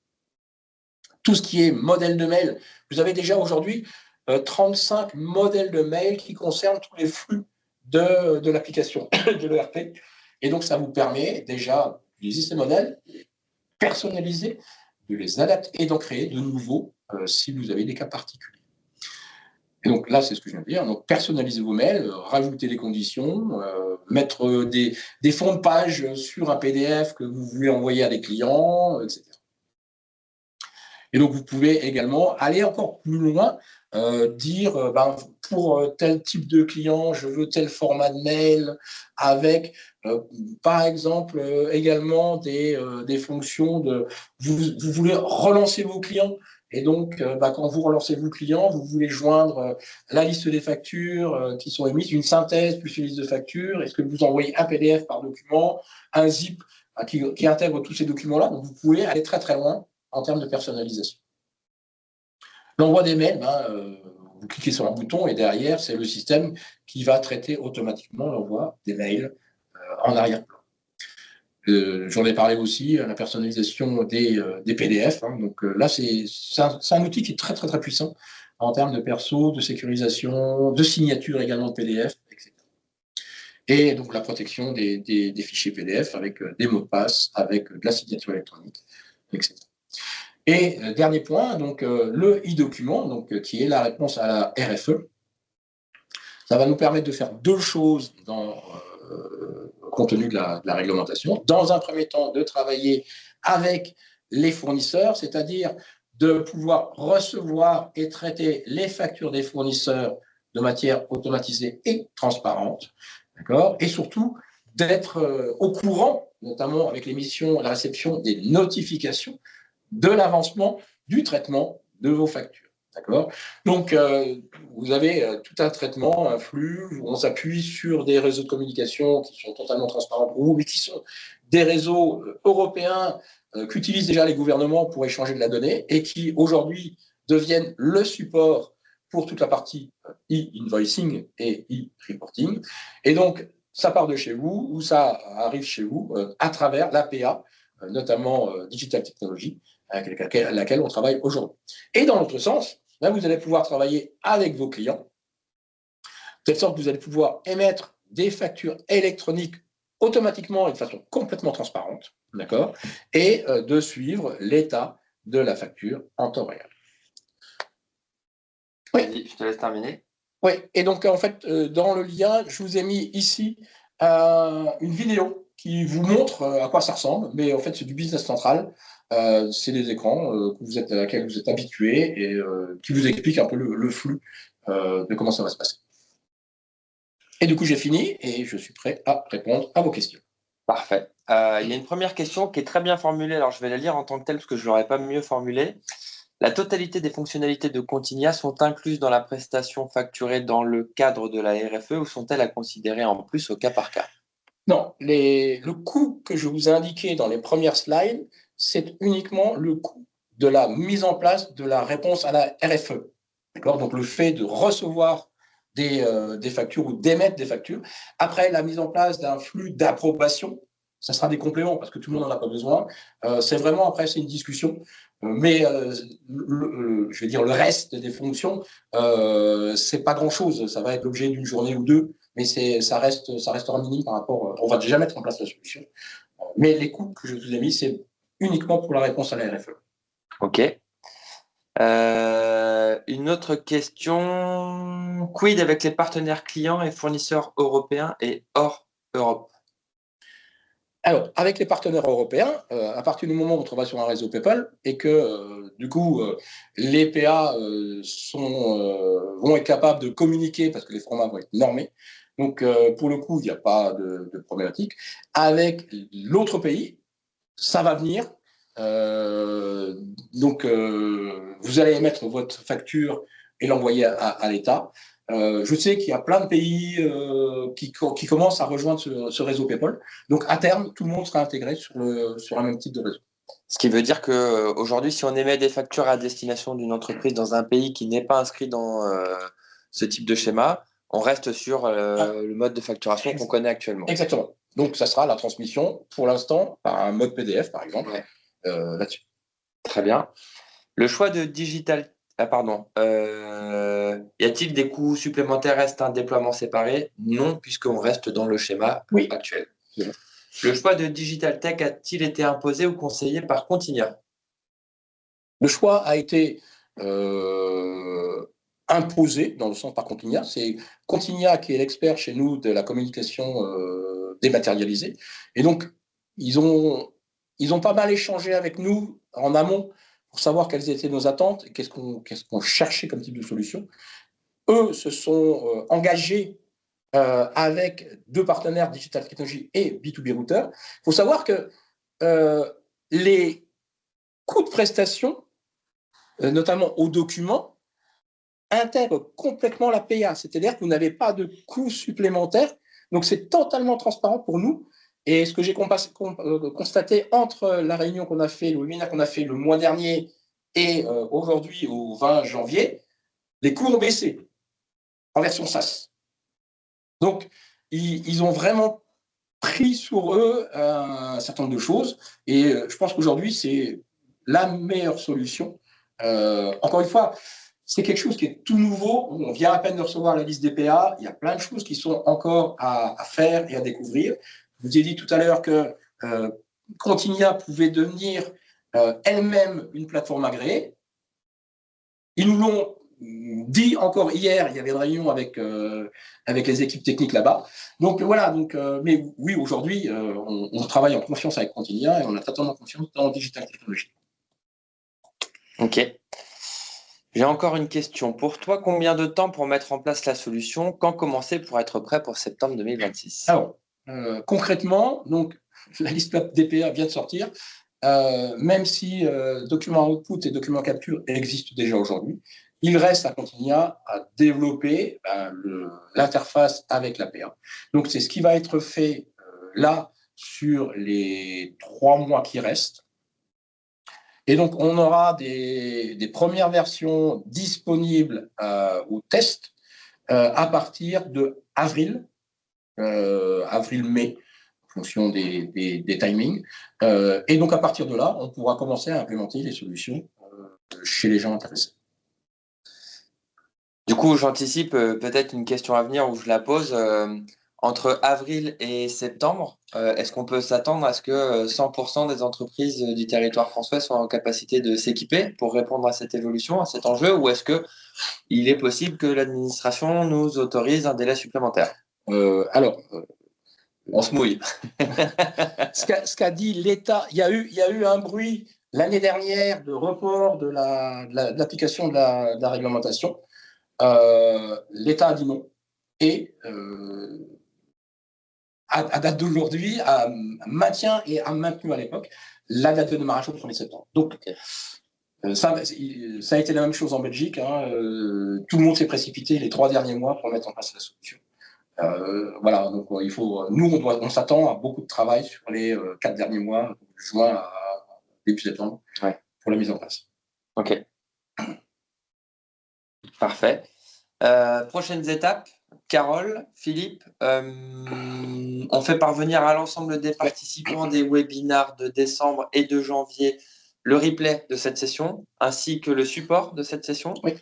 Tout ce qui est modèle de mail, vous avez déjà aujourd'hui 35 modèles de mail qui concernent tous les flux de l'application de l'ERP. Et donc, ça vous permet déjà d'utiliser ces modèles, personnaliser, de les adapter et d'en créer de nouveaux si vous avez des cas particuliers. Et donc là, c'est ce que je viens de dire. Donc, personnalisez vos mails, rajoutez des conditions, mettre des fonds de page sur un PDF que vous voulez envoyer à des clients, etc. Et donc, vous pouvez également aller encore plus loin, dire pour tel type de client, je veux tel format de mail avec, par exemple, également des fonctions de vous voulez relancer vos clients. Et donc, quand vous relancez vos clients, vous voulez joindre la liste des factures qui sont émises, une synthèse plus une liste de factures. Est-ce que vous envoyez un PDF par document, un zip qui intègre tous ces documents-là? Donc, vous pouvez aller très, très loin en termes de personnalisation. L'envoi des mails, vous cliquez sur un bouton et derrière, c'est le système qui va traiter automatiquement l'envoi des mails en arrière-plan. J'en ai parlé aussi, la personnalisation des PDF. Hein. Donc là, c'est un outil qui est très, très, très puissant en termes de perso, de sécurisation, de signature également de PDF, etc. Et donc la protection des fichiers PDF avec des mots de passe, avec de la signature électronique, etc. Et dernier point, donc le e-document, donc qui est la réponse à la RFE. Ça va nous permettre de faire deux choses compte tenu de la réglementation. Dans un premier temps, de travailler avec les fournisseurs, c'est-à-dire de pouvoir recevoir et traiter les factures des fournisseurs de manière automatisée et transparente, d'accord. Et surtout d'être au courant, notamment avec l'émission, la réception des notifications de l'avancement du traitement de vos factures. D'accord. Donc, vous avez tout un traitement, un flux, où on s'appuie sur des réseaux de communication qui sont totalement transparents pour vous, mais qui sont des réseaux européens qu'utilisent déjà les gouvernements pour échanger de la donnée et qui, aujourd'hui, deviennent le support pour toute la partie e-invoicing et e-reporting. Et donc, ça part de chez vous ou ça arrive chez vous à travers l'APA, notamment Digital Technology, avec laquelle on travaille aujourd'hui. Et dans l'autre sens, là, vous allez pouvoir travailler avec vos clients, de telle sorte que vous allez pouvoir émettre des factures électroniques automatiquement et de façon complètement transparente, d'accord, et de suivre l'état de la facture en temps réel. Oui, je te laisse terminer. Oui, et donc en fait, dans le lien, je vous ai mis ici une vidéo qui vous montre à quoi ça ressemble, mais en fait, c'est du business central. C'est des écrans à laquelle vous êtes habitués et qui vous expliquent un peu le flux de comment ça va se passer. Et du coup, j'ai fini et je suis prêt à répondre à vos questions. Parfait. Il y a une première question qui est très bien formulée. Alors, je vais la lire en tant que telle parce que je ne l'aurais pas mieux formulée. La totalité des fonctionnalités de Continia sont incluses dans la prestation facturée dans le cadre de la RFE ou sont-elles à considérer en plus au cas par cas? Non, le coût que je vous ai indiqué dans les premières slides, c'est uniquement le coût de la mise en place de la réponse à la RFE. D'accord? Donc, le fait de recevoir des factures ou d'émettre des factures. Après, la mise en place d'un flux d'approbation, ça sera des compléments parce que tout le monde n'en a pas besoin. C'est vraiment, après, c'est une discussion. Mais je vais dire le reste des fonctions, c'est pas grand-chose. Ça va être l'objet d'une journée ou deux, mais ça restera minime par rapport. On va déjà mettre en place la solution. Mais les coûts que je vous ai mis, c'est uniquement pour la réponse à la RFE. OK. Une autre question. Quid avec les partenaires clients et fournisseurs européens et hors Europe? Alors, avec les partenaires européens, à partir du moment où on travaille sur un réseau PayPal et que, du coup, les PA vont être capables de communiquer parce que les formats vont être normés. Donc, pour le coup, il n'y a pas de problématique. Avec l'autre pays, ça va venir. Donc, vous allez émettre votre facture et l'envoyer à l'État. Je sais qu'il y a plein de pays qui commencent à rejoindre ce réseau PayPal. Donc, à terme, tout le monde sera intégré sur un même type de réseau. Ce qui veut dire qu'aujourd'hui, si on émet des factures à destination d'une entreprise dans un pays qui n'est pas inscrit dans ce type de schéma, on reste sur le mode de facturation qu'on connaît actuellement. Exactement. Donc, ça sera la transmission, pour l'instant, par un mode PDF, par exemple, ouais. Là-dessus. Très bien. Le choix de digital... Ah, pardon. Y a-t-il des coûts supplémentaires? Reste un déploiement séparé? Non, puisqu'on reste dans le schéma actuel. Oui. Le choix de Digital Tech a-t-il été imposé ou conseillé par Continia? Le choix a été imposé dans le sens par Continia. C'est Continia qui est l'expert chez nous de la communication dématérialisée. Et donc, ils ont pas mal échangé avec nous en amont pour savoir quelles étaient nos attentes et qu'est-ce qu'on cherchait comme type de solution. Eux se sont engagés avec deux partenaires Digital Technology et B2B Router. Il faut savoir que les coûts de prestation, notamment aux documents, intègrent complètement la PA. C'est-à-dire que vous n'avez pas de coûts supplémentaires. Donc, c'est totalement transparent pour nous. Et ce que j'ai constaté entre la réunion qu'on a fait, le webinaire qu'on a fait le mois dernier et aujourd'hui, au 20 janvier, les coûts ont baissé en version SaaS. Donc, ils ont vraiment pris sur eux un certain nombre de choses. Et je pense qu'aujourd'hui, c'est la meilleure solution. Encore une fois, c'est quelque chose qui est tout nouveau. On vient à peine de recevoir la liste des PA. Il y a plein de choses qui sont encore à faire et à découvrir. Je vous ai dit tout à l'heure que Continia pouvait devenir elle-même une plateforme agréée. Ils nous l'ont dit encore hier, il y avait une réunion avec les équipes techniques là-bas. Donc voilà, mais oui, aujourd'hui, on travaille en confiance avec Continia et on a totalement confiance dans Digital Technology. Ok. J'ai encore une question. Pour toi, combien de temps pour mettre en place la solution? Quand commencer pour être prêt pour septembre 2026? Alors, concrètement, donc, la liste DPA vient de sortir. Même si document output et document capture existent déjà aujourd'hui, il reste à Continia à développer l'interface avec l'APA. Donc, c'est ce qui va être fait là sur les 3 mois qui restent. Et donc, on aura des premières versions disponibles au test à partir de avril-mai, en fonction des timings. Et donc, à partir de là, on pourra commencer à implémenter les solutions chez les gens intéressés. Du coup, j'anticipe peut-être une question à venir où je la pose. entre avril et septembre, est-ce qu'on peut s'attendre à ce que 100% des entreprises du territoire français soient en capacité de s'équiper pour répondre à cette évolution, à cet enjeu, ou est-ce qu'il est possible que l'administration nous autorise un délai supplémentaire? On se mouille. Ce qu'a dit l'État, il y a eu un bruit l'année dernière de report de l'application de la réglementation. L'État a dit non. Et à date d'aujourd'hui, maintient et a maintenu à l'époque la date de démarrage au 1er septembre. Donc, ça a été la même chose en Belgique. Tout le monde s'est précipité les 3 derniers mois pour mettre en place la solution. Voilà, donc on s'attend à beaucoup de travail sur les 4 derniers mois, de juin à début septembre, pour la mise en place. Ok. Parfait. Prochaines étapes, Carole, Philippe, on fait parvenir à l'ensemble des participants des webinars de décembre et de janvier le replay de cette session, ainsi que le support de cette session. Oui.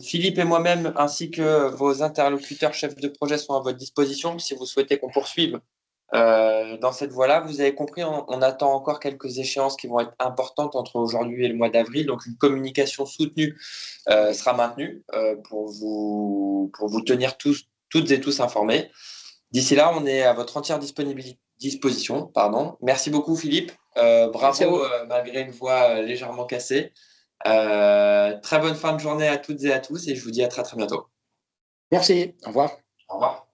Philippe et moi-même, ainsi que vos interlocuteurs chefs de projet sont à votre disposition si vous souhaitez qu'on poursuive dans cette voie-là. Vous avez compris, on attend encore quelques échéances qui vont être importantes entre aujourd'hui et le mois d'avril. Donc, une communication soutenue sera maintenue pour vous tenir toutes et tous informés. D'ici là, on est à votre entière disposition. Merci beaucoup, Philippe. Bravo, malgré une voix légèrement cassée. Très bonne fin de journée à toutes et à tous et je vous dis à très, très bientôt. Merci. Au revoir. Au revoir.